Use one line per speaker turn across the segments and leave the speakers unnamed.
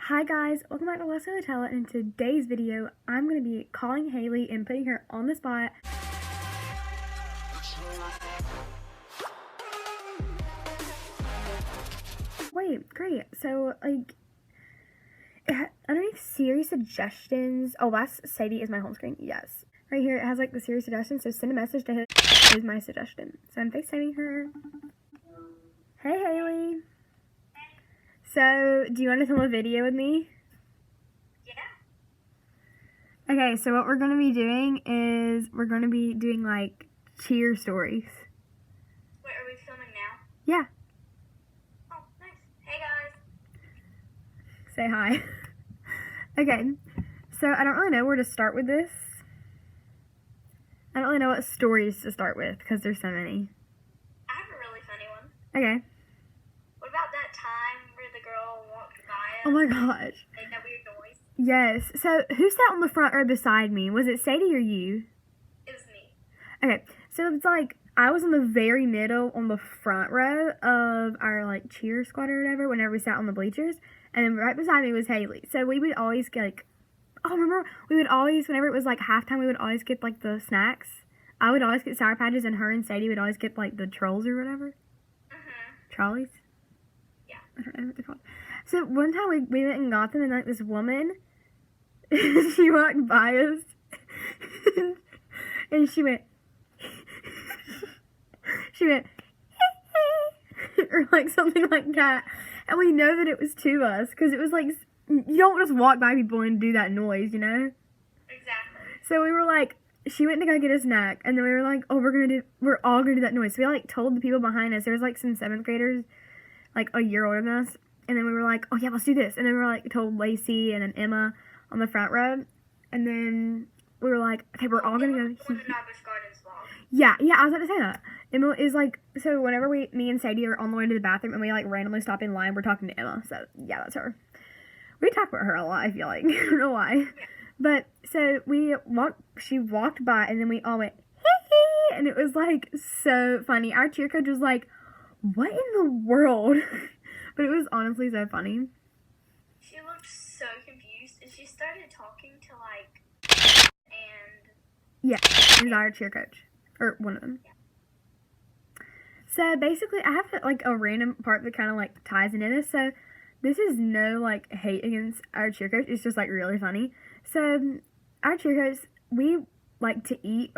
Hi guys, welcome back to Let's Go Tell It. In today's video, I'm going to be calling Hailey and putting her on the spot. Wait, great. So, underneath Siri suggestions, oh, that's Sadie is my home screen, yes. Right here, it has, the Siri suggestions, so send a message to her is my suggestion. So I'm FaceTiming her. Hey, Hailey. So, do you want to film a video with me?
Yeah.
Okay, so what we're going to be doing is we're going to be doing, cheer stories.
Wait, are we filming now?
Yeah.
Oh, nice. Hey, guys.
Say hi. Okay, so I don't really know where to start with this. I don't really know what stories to start with because there's so many.
I have a really funny one.
Okay.
What about that time where the girl walked by us?
Oh my gosh.
Made that weird noise?
Yes. So who sat on the front row beside me? Was it Sadie or you?
It was me.
Okay. So it's I was in the very middle on the front row of our cheer squad or whatever whenever we sat on the bleachers. And then right beside me was Hailey. So we would always get remember we would always, whenever it was halftime, we would always get the snacks. I would always get Sour Patches and her and Sadie would always get the trolls or whatever. Trolleys?
Yeah.
I don't know what they're called. So one time we went and got them, and this woman, she walked by us, and she went, or something like that. And we know that it was to us, because it was you don't just walk by people and do that noise, you know?
Exactly.
So we were she went to go get a snack, and then we were oh, we're all gonna do that noise. So we told the people behind us, there was some 7th graders, a year older than us, and then we were oh yeah, let's do this. And then we were told Lacey and then Emma on the front row, and then we were okay, we're all gonna go.
For the Novice Gardens vlog.
Yeah, I was about to say that. Emma is so whenever me and Sadie are on the way to the bathroom and we randomly stop in line, we're talking to Emma. So yeah, that's her. We talk about her a lot, I feel like. I don't know why.
Yeah.
But, so she walked by, and then we all went, hee, and it was, so funny. Our cheer coach was what in the world? But it was honestly so funny.
She looked so confused, and she started talking to, and...
Yeah, he's our cheer coach. Or one of them.
Yeah.
So, basically, I have, a random part that kind of, ties into this. So, this is no, hate against our cheer coach. It's just, really funny. So, our cheer coach, we like to eat,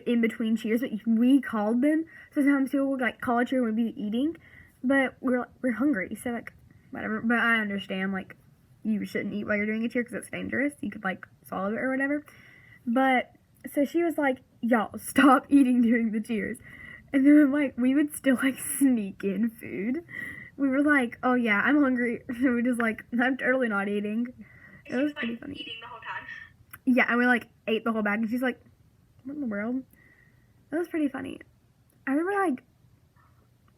in between cheers, but we called them. So, sometimes people would, call a cheer and we'd be eating. But we're hungry, so, whatever. But I understand, you shouldn't eat while you're doing a cheer because it's dangerous. You could, swallow it or whatever. But, so she was y'all, stop eating during the cheers. And then, we would still, sneak in food. We were oh yeah, I'm hungry. So we just I'm totally not eating. It was pretty funny.
Eating the whole time.
Yeah, and we ate the whole bag, and she's what in the world? That was pretty funny. I remember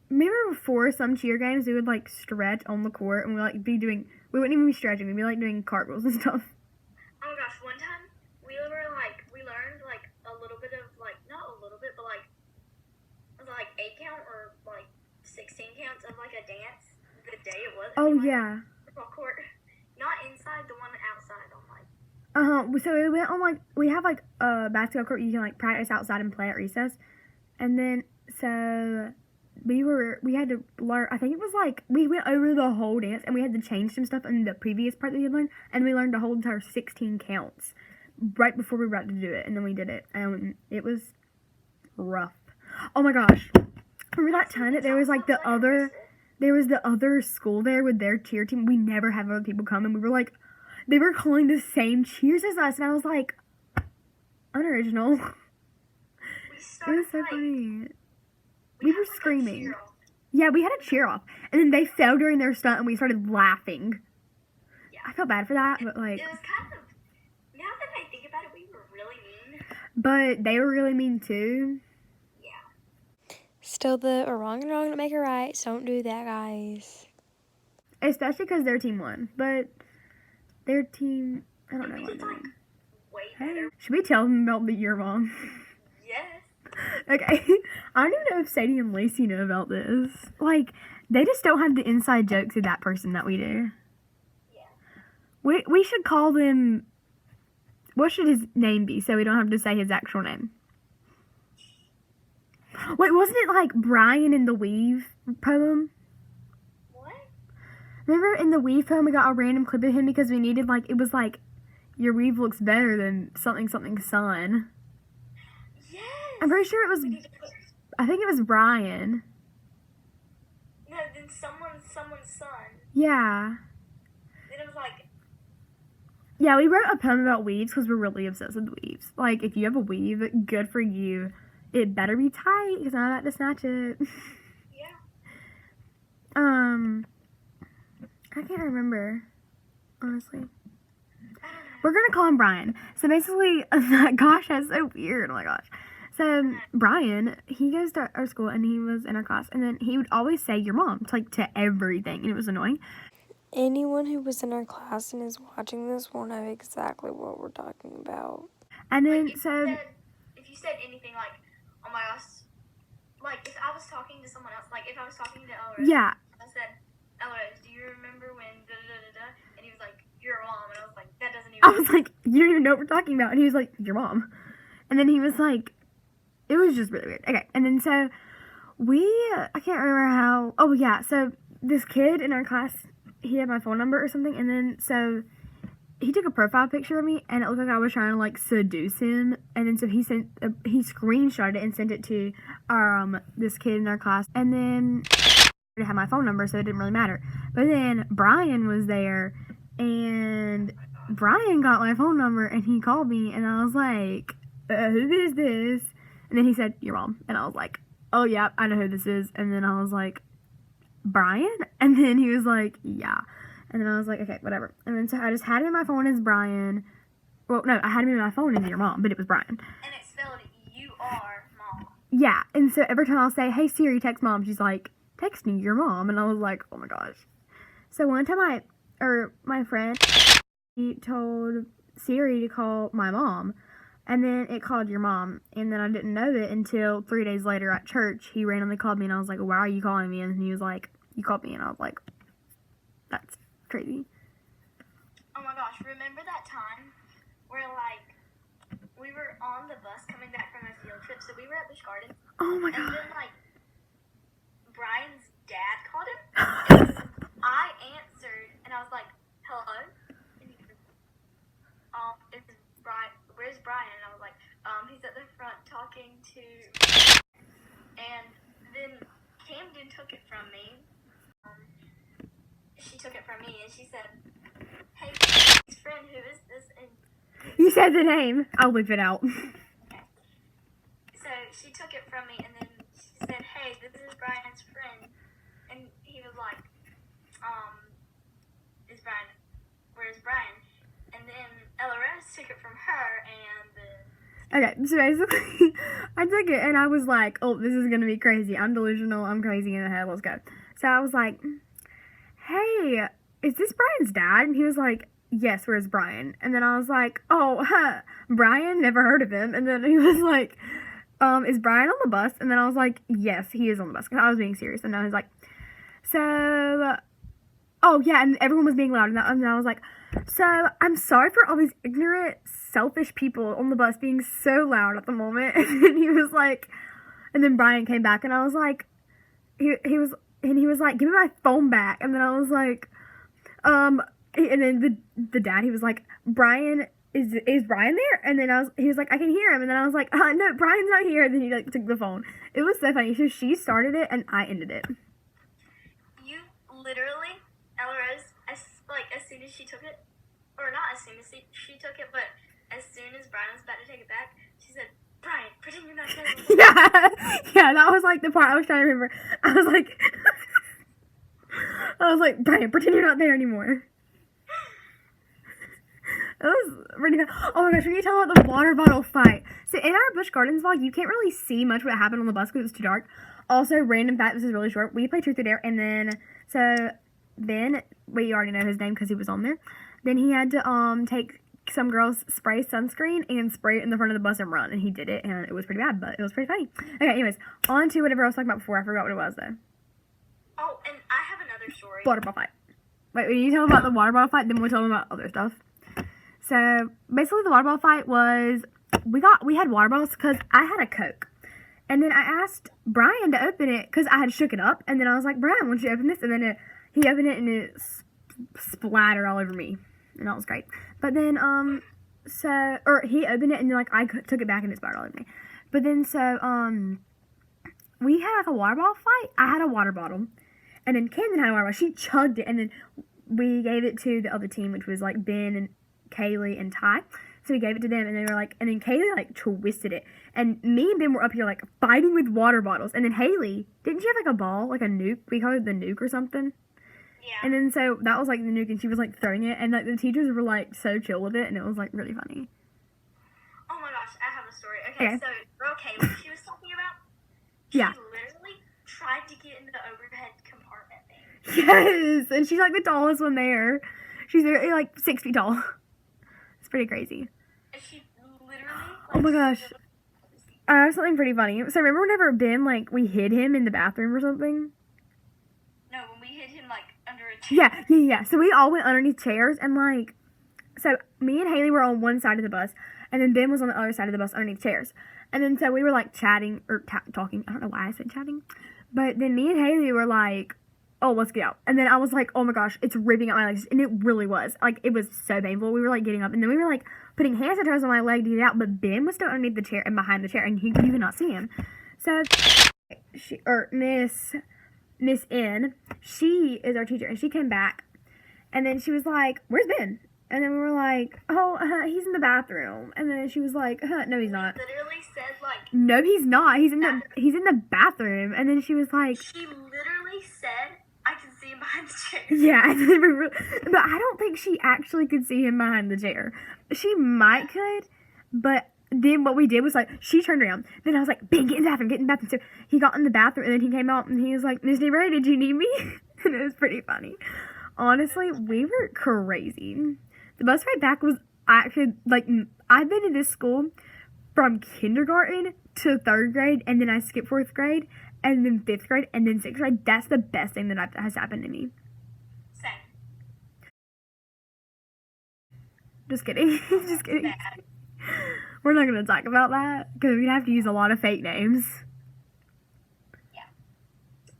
remember before some cheer games we would stretch on the court, and we wouldn't even be stretching, we'd be doing cartwheels and stuff.
Oh my gosh, one time we were we learned a little bit of not a little bit, but was it 8 count or 16 counts of a dance the day it was.
Oh yeah.
Football court. Not inside, the one outside on
So we went on we have a basketball court you can practice outside and play at recess. And then so we had to learn, I think it was we went over the whole dance and we had to change some stuff in the previous part that we had learned, and we learned the whole entire 16 counts right before we were about to do it, and then we did it, and it was rough. Oh my gosh. Remember that time that there was the other school there with their cheer team? We never have other people come, and we were they were calling the same cheers as us, and I was unoriginal. It was so funny. We were screaming. Yeah, we had a cheer off, and then they fell during their stunt, and we started laughing.
Yeah.
I felt bad for that, but
It was kind of, now that I think about it, we were really mean.
But they were really mean too.
Still the wrong to make it right, so don't do that, guys.
Especially because their team won. But their team, I don't know what they're doing.
Way better.
Should we tell them about the year wrong?
Yes.
Okay. I don't even know if Sadie and Lacey know about this. They just don't have the inside jokes of that person that we do.
Yeah.
We should call them. What should his name be so we don't have to say his actual name? Wait, wasn't it like Brian in the Weave poem?
What?
Remember in the Weave poem we got a random clip of him because we needed like it was like your weave looks better than something sun.
Yes.
I'm pretty sure it was.
We need to put,
I think it was Brian.
no, then someone's son.
Yeah.
Then it was like,
Yeah, we wrote a poem about weaves because we're really obsessed with weaves. Like, if you have a weave, good for you. It better be tight because I'm about to snatch it.
yeah.
I can't remember, honestly.
I don't know.
We're gonna call him Brian. So basically, gosh, that's so weird. Oh my gosh. So Brian, he goes to our school and he was in our class, and then he would always say your mom to everything, and it was annoying.
Anyone who was in our class and is watching this won't know exactly what we're talking about.
And then
Like, if you said anything like, oh my gosh, like if I was talking to someone else, like if I was talking to Elrose,
yeah,
I said, Elrose, do you remember when da da da da? And he was like, your mom, and I was like, that doesn't even.
I was like, you don't even know what we're talking about, and he was like, your mom, and then he was like, it was just really weird. Okay, and then so I can't remember how. Oh yeah, so this kid in our class, he had my phone number or something, and then so he took a profile picture of me, and it looked like I was trying to like seduce him, and then so he screenshotted it and sent it to this kid in our class, and then I had my phone number, so it didn't really matter. But then Brian was there, and Brian got my phone number, and he called me, and I was like, who is this? And then he said, your mom, and I was like, oh yeah, I know who this is. And then I was like, Brian? And then he was like, yeah. And then I was like, okay, whatever. And then so I just had him in my phone as Brian. Well, no, I had him in my phone as your mom, but it was Brian.
And it spelled U-R, mom.
Yeah, and so every time I'll say, hey Siri, text mom, she's like, text me your mom. And I was like, oh my gosh. So one time my friend, he told Siri to call my mom, and then it called your mom, and then I didn't know it until 3 days later at church. He randomly called me, and I was like, why are you calling me? And he was like, you called me, and I was like, that's crazy.
Oh my gosh, remember that time where like we were on the bus coming back from a field trip, so we were at Busch Gardens,
Oh my
and
god.
then like Brian's dad called him. I answered, and I was like, hello? And he goes, it's Brian. Where's Brian? And I was like, he's at the front talking to. And then Camden took it from me. She took it from me, and she said, hey, friend, who is this? And
You said the name. I'll whip it out.
okay. So she took it from me, and then she said, hey, this is Brian's friend. And he was like, where's Brian? And then Ella Rose took it from her, and
Okay, so basically, I took it, and I was like, oh, this is gonna be crazy. I'm delusional. I'm crazy in the head. Let's go. So I was like, hey, is this Brian's dad? And he was like, yes, where's Brian? And then I was like, oh, Brian? Never heard of him. And then he was like, is Brian on the bus? And then I was like, yes, he is on the bus. Because I was being serious. And then I was like, so, oh, yeah, and everyone was being loud. And I was like, so, I'm sorry for all these ignorant, selfish people on the bus being so loud at the moment. And then he was like, and then Brian came back, and I was like, he was like, give me my phone back. And then I was like, and then the dad, he was like, Brian, is Brian there? And then he was like, I can hear him. And then I was like, no, Brian's not here. And then he like took the phone. It was so funny. So she started it, and I ended it.
you literally, Ella Rose, as soon as she took it, or not as soon as she took it, but as soon as Brian was about to take it back, she said, Brian, pretend you're not there.
yeah, that was like the part I was trying to remember. I was like, Brian, pretend you're not there anymore. It was really good. Oh my gosh, we need to tell about the water bottle fight. So in our Busch Gardens vlog, you can't really see much what happened on the bus because it was too dark. Also, random fact, this is really short. We played Truth or Dare, and then, so Ben, well, you already know his name because he was on there. Then he had to take some girl's spray sunscreen and spray it in the front of the bus and run, and he did it, and it was pretty bad, but it was pretty funny. Okay, anyways, on to whatever I was talking about before. I forgot what it was, though.
Oh, and I have another story.
Water bottle fight. Wait, when you tell them about the water bottle fight, then we'll tell them about other stuff. So basically, the water bottle fight was we had water bottles because I had a Coke, and then I asked Brian to open it because I had shook it up, and then I was like, Brian, why don't you open this? And then he opened it and it splattered all over me, and that was great. But then he opened it and then like I took it back and it splattered all over me. But then we had like a water bottle fight. I had a water bottle, and then Camden had a water bottle. She chugged it, and then we gave it to the other team, which was like Ben and Hailey and Ty. So we gave it to them, and they were like, and then Hailey like twisted it, and me and Ben were up here like fighting with water bottles, and then Hailey, didn't she have like a ball, like a nuke? We called it the nuke or something.
Yeah.
And then so that was like the nuke, and she was like throwing it, and like the teachers were like so chill with it, and it was like really funny.
Oh my gosh, I have a story. Okay. So girl Hailey, she was talking about. She literally tried to get into the overhead compartment thing.
Yes, and she's like the tallest one there. She's like 6 feet tall. It's pretty crazy.
And she literally. Like,
oh my gosh. I have something pretty funny. So remember whenever Ben, like, we hid him in the bathroom or something?
No, when we hid him, like, under a chair.
Yeah. So we all went underneath chairs, and, like, so me and Hailey were on one side of the bus, and then Ben was on the other side of the bus underneath chairs. And then so we were, like, chatting, or talking. I don't know why I said chatting. But then me and Hailey were like, oh, let's get out. And then I was like, oh my gosh, it's ripping out my legs. And it really was. Like, it was so painful. We were, like, getting up. And then we were, like, putting hand sanitizer on my leg to get out. But Ben was still underneath the chair and behind the chair. And you could not see him. So, Miss N, she is our teacher. And she came back. And then she was like, where's Ben? And then we were like, oh, he's in the bathroom. And then she was like, no, he's not.
Literally said, like...
No, he's not. He's in the bathroom. And then she was like...
She literally said... I can see him behind the chair.
Yeah, but I don't think she actually could see him behind the chair. She might could, but then what we did was like, she turned around. Then I was like, Ben, get in the bathroom, So he got in the bathroom, and then he came out, and he was like, Miss DeRay, did you need me? And it was pretty funny. Honestly, we were crazy. The bus ride back was actually, like, I've been in this school from kindergarten to 3rd grade, and then I skipped 4th grade, and then 5th grade, and then 6th grade. That's the best thing that has happened to me.
Same.
Just kidding. Just kidding. We're not going to talk about that, because we'd have to use a lot of fake names.
Yeah.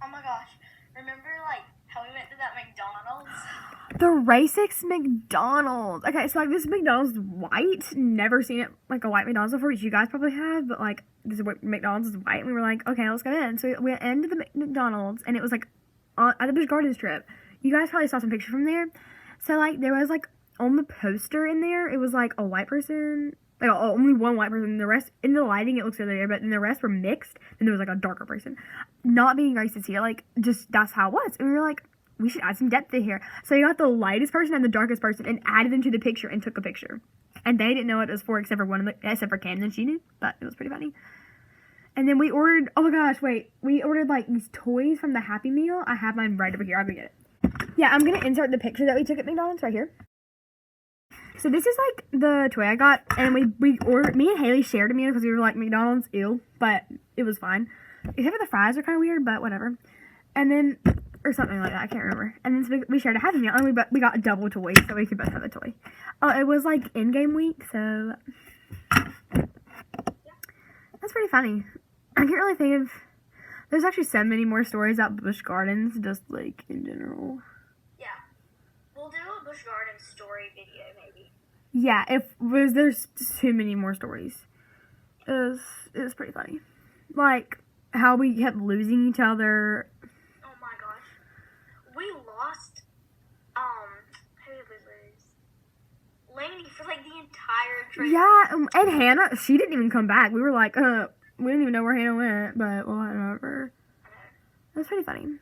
Oh my gosh. Remember, like, how we went to that McDonald's?
The racist McDonald's. Okay, so, like, this McDonald's is white. Never seen it, like, a white McDonald's before, which you guys probably have, but, like, this McDonald's is white, and we were like, okay, let's go in. So we went into the McDonald's, and it was, like, at the Busch Gardens strip. You guys probably saw some pictures from there. So, like, there was, like, on the poster in there, it was, like, a white person, like, only one white person, and the rest, in the lighting, it looks really weird, but then the rest were mixed, and there was, like, a darker person. Not being racist here, like, just, that's how it was. And we were like, we should add some depth in here. So you got the lightest person and the darkest person and added them to the picture and took a picture. And they didn't know what it was for except for Camden. She knew, but it was pretty funny. And then we ordered, oh my gosh, wait. We ordered like these toys from the Happy Meal. I have mine right over here. I'll go get it. Yeah, I'm going to insert the picture that we took at McDonald's right here. So this is like the toy I got. And we ordered, me and Hailey shared a meal because we were like, McDonald's, ew. But it was fine. Except for the fries are kind of weird, but whatever. And then... or something like that, I can't remember. And then so we shared a Happy Meal, and we got double toys, so we could both have a toy. Oh, it was like in-game week, so that's pretty funny. I can't really think of. There's actually so many more stories about Busch Gardens, just like in general.
Yeah, we'll do a Busch Gardens story video, maybe.
Yeah, there's too many more stories. It was pretty funny, like how we kept losing each other.
We lost, who did we lose? Lainey for, like, the entire trip.
Yeah, and Hannah, she didn't even come back. We were like, we didn't even know where Hannah went, but whatever. That's pretty funny.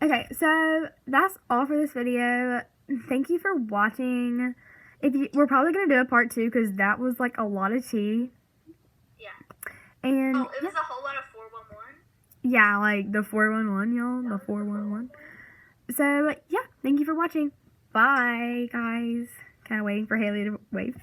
Okay, so that's all for this video. Thank you for watching. We're probably going to do a part 2, because that was, like, a lot of tea.
Yeah.
And,
it was a whole lot of 411.
Yeah, like the 411, y'all. The 411. So, yeah, thank you for watching. Bye, guys. Kind of waiting for Hailey to wave.